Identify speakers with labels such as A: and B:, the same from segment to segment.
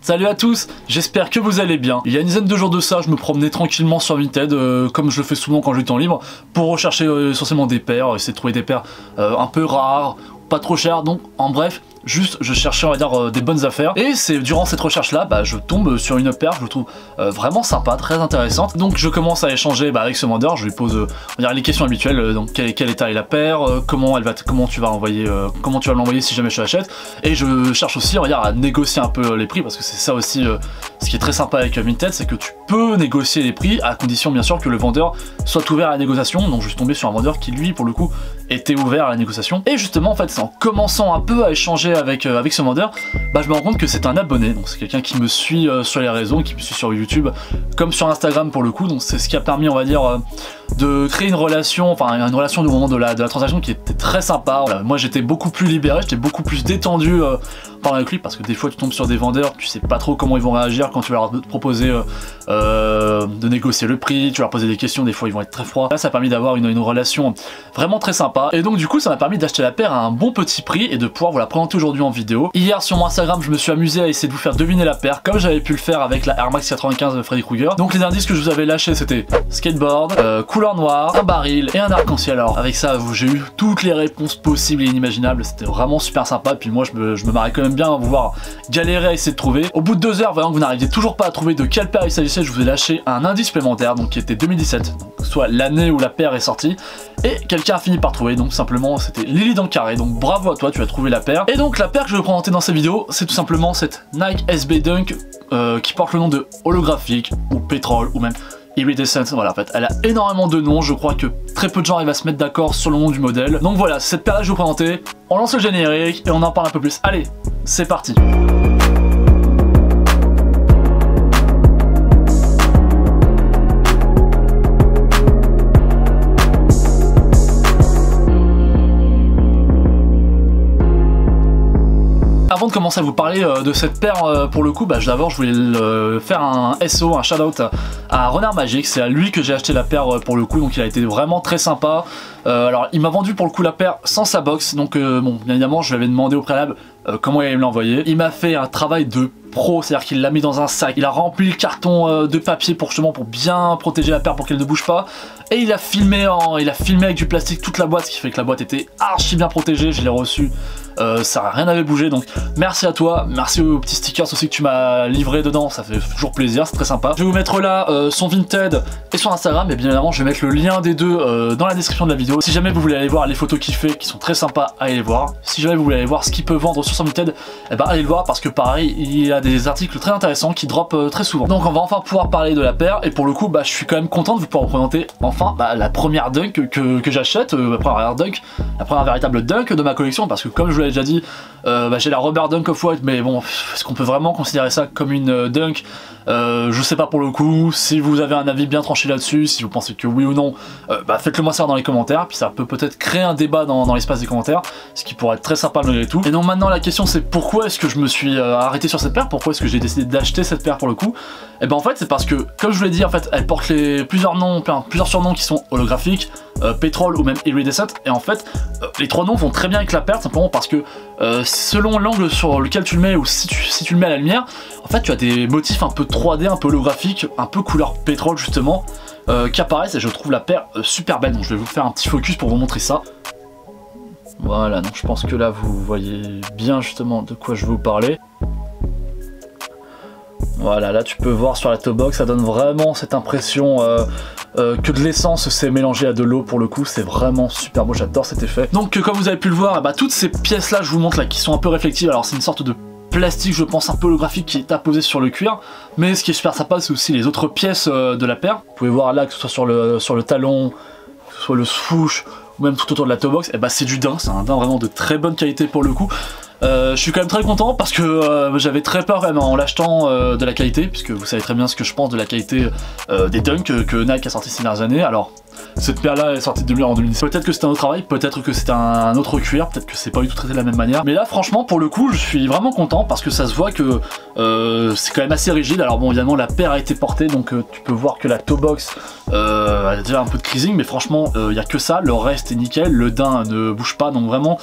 A: Salut à tous, j'espère que vous allez bien. Il y a une dizaine de jours de ça, je me promenais tranquillement sur Vinted, comme je le fais souvent quand j'ai du temps libre, pour rechercher essentiellement des paires, essayer de trouver des paires un peu rares, pas trop chères, donc en bref, juste je cherchais on va dire des bonnes affaires. Et c'est durant cette recherche là, je tombe sur une paire que je trouve vraiment sympa, très intéressante. Donc je commence à échanger avec ce vendeur, je lui pose on va dire, les questions habituelles, donc quel état est la paire, comment tu vas me l'envoyer si jamais je l'achète. Et je cherche aussi on va dire, à négocier un peu les prix, parce que c'est ça aussi ce qui est très sympa avec Vinted, c'est que tu peux négocier les prix à condition bien sûr que le vendeur soit ouvert à la négociation. Donc je suis tombé sur un vendeur qui lui pour le coup était ouvert à la négociation. Et justement en fait c'est en commençant un peu à échanger avec ce vendeur, je me rends compte que c'est un abonné, donc c'est quelqu'un qui me suit sur les réseaux, qui me suit sur YouTube, comme sur Instagram pour le coup, donc c'est ce qui a permis on va dire de créer une relation, du moment de la transaction qui était très sympa. Voilà, moi j'étais beaucoup plus libéré, j'étais beaucoup plus détendu parlant avec lui, parce que des fois tu tombes sur des vendeurs, tu sais pas trop comment ils vont réagir quand tu vas leur proposer de négocier le prix, tu vas leur poser des questions, des fois ils vont être très froids. Là ça a permis d'avoir une relation vraiment très sympa, et donc du coup ça m'a permis d'acheter la paire à un bon petit prix et de pouvoir vous la présenter aujourd'hui en vidéo. Hier sur mon Instagram je me suis amusé à essayer de vous faire deviner la paire, comme j'avais pu le faire avec la Air Max 95 de Freddy Krueger. Donc les indices que je vous avais lâchés c'était skateboard, couleur noire, un baril et un arc-en-ciel. Alors avec ça j'ai eu toutes les réponses possibles et inimaginables, c'était vraiment super sympa. Puis moi je me marrais quand même bien à vous voir galérer à essayer de trouver. Au bout de 2 heures, voyant que vous n'arriviez toujours pas à trouver de quelle paire il s'agissait, je vous ai lâché un indice supplémentaire, donc qui était 2017, donc soit l'année où la paire est sortie, et quelqu'un a fini par trouver, donc simplement c'était Lily dans le carré. Donc bravo à toi, tu as trouvé la paire. Et donc la paire que je vais vous présenter dans cette vidéo, c'est tout simplement cette Nike SB Dunk qui porte le nom de holographique ou pétrole ou même Iridescent. Voilà, en fait elle a énormément de noms, je crois que très peu de gens arrivent à se mettre d'accord sur le nom du modèle. Donc voilà, cette paire là je vais vous présenter, on lance le générique et on en parle un peu plus. Allez, c'est parti. Avant de commencer à vous parler de cette paire pour le coup, d'abord je voulais faire un SO, un shout-out à Renard Magique. C'est à lui que j'ai acheté la paire pour le coup, donc il a été vraiment très sympa. Alors il m'a vendu pour le coup la paire sans sa box, donc bon bien évidemment je lui avais demandé au préalable comment il allait me l'envoyer. Il m'a fait un travail de pro, c'est-à-dire qu'il l'a mis dans un sac, il a rempli le carton de papier pour bien protéger la paire pour qu'elle ne bouge pas, et il a filmé avec du plastique toute la boîte, ce qui fait que la boîte était archi bien protégée. Je l'ai reçue, ça rien n'avait bougé, donc merci à toi, merci aux petits stickers aussi que tu m'as livré dedans, ça fait toujours plaisir, c'est très sympa. Je vais vous mettre là son Vinted et son Instagram, et bien évidemment je vais mettre le lien des deux dans la description de la vidéo. Si jamais vous voulez aller voir les photos qu'il fait, qui sont très sympas, allez les voir. Si jamais vous voulez aller voir ce qu'il peut vendre sur son Vinted, allez le voir, parce que pareil il y a des articles très intéressants qui drop très souvent. Donc on va enfin pouvoir parler de la paire, et pour le coup je suis quand même content de vous pouvoir vous présenter enfin la première dunk que j'achète, la première véritable dunk de ma collection, parce que comme je vous l'avais déjà dit, j'ai la Rubber Dunk Off-White, mais bon, est-ce qu'on peut vraiment considérer ça comme une dunk? Je sais pas pour le coup. Si vous avez un avis bien tranché là-dessus, si vous pensez que oui ou non, faites-le moi savoir dans les commentaires, puis ça peut peut-être créer un débat dans l'espace des commentaires, ce qui pourrait être très sympa malgré tout. Et donc maintenant la question c'est pourquoi est-ce que je me suis arrêté sur cette paire, pourquoi est-ce que j'ai décidé d'acheter cette paire pour le coup? Et en fait c'est parce que, comme je vous l'ai dit, en fait elle porte plusieurs surnoms qui sont holographiques, pétrole ou même iridescent, et en fait les trois noms vont très bien avec la paire, simplement parce que selon l'angle sur lequel tu le mets, ou si tu le mets à la lumière, en fait tu as des motifs un peu 3D, un peu holographiques, un peu couleur pétrole justement, qui apparaissent, et je trouve la paire super belle. Donc je vais vous faire un petit focus pour vous montrer ça. Voilà, donc je pense que là vous voyez bien justement de quoi je veux vous parler. Voilà, là tu peux voir sur la toe box, ça donne vraiment cette impression que de l'essence s'est mélangé à de l'eau. Pour le coup c'est vraiment super beau, j'adore cet effet. Donc comme vous avez pu le voir, toutes ces pièces là je vous montre là qui sont un peu réflectives, alors c'est une sorte de plastique je pense un peu holographique qui est apposé sur le cuir, mais ce qui est super sympa c'est aussi les autres pièces de la paire. Vous pouvez voir là que ce soit sur le talon, que ce soit le swoosh ou même tout autour de la toe box, c'est du daim, c'est un daim vraiment de très bonne qualité pour le coup. Je suis quand même très content parce que j'avais très peur quand même en l'achetant de la qualité, puisque vous savez très bien ce que je pense de la qualité des dunks que Nike a sorti ces dernières années. Alors Cette paire là est sortie de en 2017. Peut-être que c'était un autre travail, peut-être que c'était un autre cuir, peut-être que c'est pas du tout traité de la même manière. Mais là franchement pour le coup je suis vraiment content parce que ça se voit que c'est quand même assez rigide. Alors bon évidemment la paire a été portée donc tu peux voir que la toe box a déjà un peu de creasing, mais franchement il n'y a que ça, le reste est nickel, le daim ne bouge pas, donc vraiment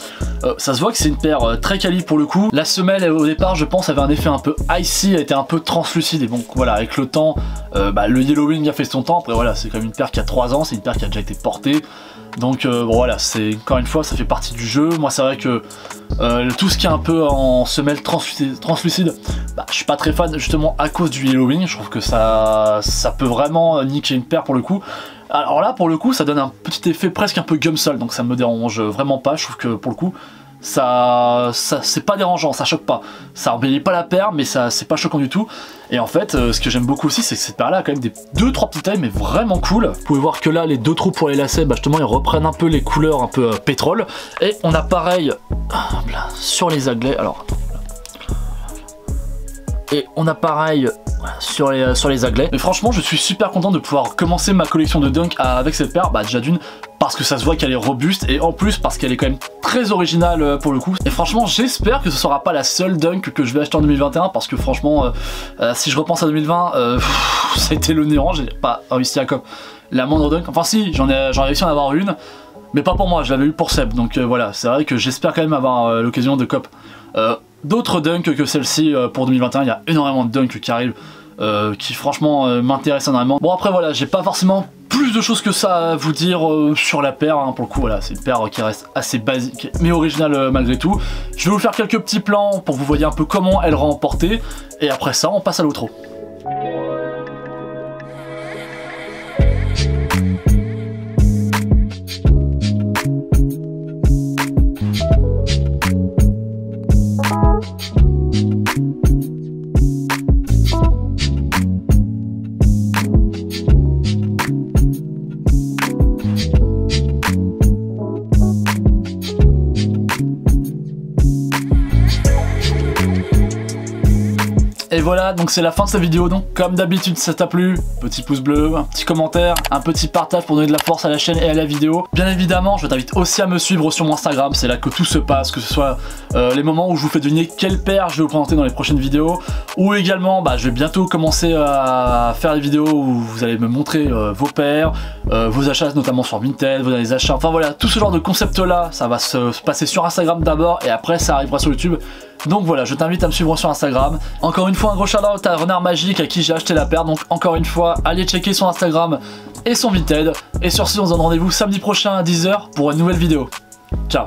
A: ça se voit que c'est une paire très quali pour le coup. La semelle au départ je pense avait un effet un peu icy, elle était un peu translucide et bon voilà avec le temps le yellowing a fait son temps. Après voilà c'est quand même une paire qui a 3 ans, c'est une paire qui a déjà été portée. Donc bon voilà, c'est encore une fois ça fait partie du jeu. Moi c'est vrai que tout ce qui est un peu en semelle translucide, je suis pas très fan justement à cause du yellowing. Je trouve que ça peut vraiment niquer une paire pour le coup. Alors là pour le coup ça donne un petit effet presque un peu gumsole, donc ça me dérange vraiment pas. Je trouve que pour le coup ça c'est pas dérangeant, ça choque pas, ça embellit pas la paire mais ça c'est pas choquant du tout. Et en fait ce que j'aime beaucoup aussi c'est que cette paire là a quand même des 2-3 petits tailles mais vraiment cool. Vous pouvez voir que là les 2 trous pour les lacets justement ils reprennent un peu les couleurs un peu pétrole. Et on a pareil sur les aglets, alors et on a pareil sur les aglets. Mais franchement je suis super content de pouvoir commencer ma collection de Dunk avec cette paire, déjà d'une parce que ça se voit qu'elle est robuste et en plus parce qu'elle est quand même très originale pour le coup. Et franchement j'espère que ce sera pas la seule Dunk que je vais acheter en 2021 parce que franchement si je repense à 2020 ça a été le néant, j'ai pas réussi à cop la moindre Dunk. Enfin si j'en ai réussi à en avoir une mais pas pour moi, je l'avais eu pour Seb, donc voilà c'est vrai que j'espère quand même avoir l'occasion de cop d'autres Dunk que celle-ci pour 2021. Il y a énormément de Dunk qui arrivent qui franchement m'intéressent énormément. Bon après voilà, j'ai pas forcément plus de choses que ça à vous dire sur la paire, pour le coup voilà, c'est une paire qui reste assez basique mais originale malgré tout. Je vais vous faire quelques petits plans pour que vous voyez un peu comment elle rend en portée et après ça on passe à l'outro. Et voilà, donc c'est la fin de cette vidéo. Donc comme d'habitude si ça t'a plu, petit pouce bleu, un petit commentaire, un petit partage pour donner de la force à la chaîne et à la vidéo. Bien évidemment je t'invite aussi à me suivre sur mon Instagram, c'est là que tout se passe, que ce soit les moments où je vous fais deviner quelle paire je vais vous présenter dans les prochaines vidéos, ou également je vais bientôt commencer à faire des vidéos où vous allez me montrer vos paires, vos achats notamment sur Vinted, vos derniers achats, enfin voilà, tout ce genre de concept là, ça va se passer sur Instagram d'abord et après ça arrivera sur YouTube. Donc voilà, je t'invite à me suivre sur Instagram. Encore une fois, un gros shout-out à Renard Magique à qui j'ai acheté la paire. Donc encore une fois, allez checker son Instagram et son Vinted. Et sur ce, on se donne rendez-vous samedi prochain à 10 h pour une nouvelle vidéo. Ciao.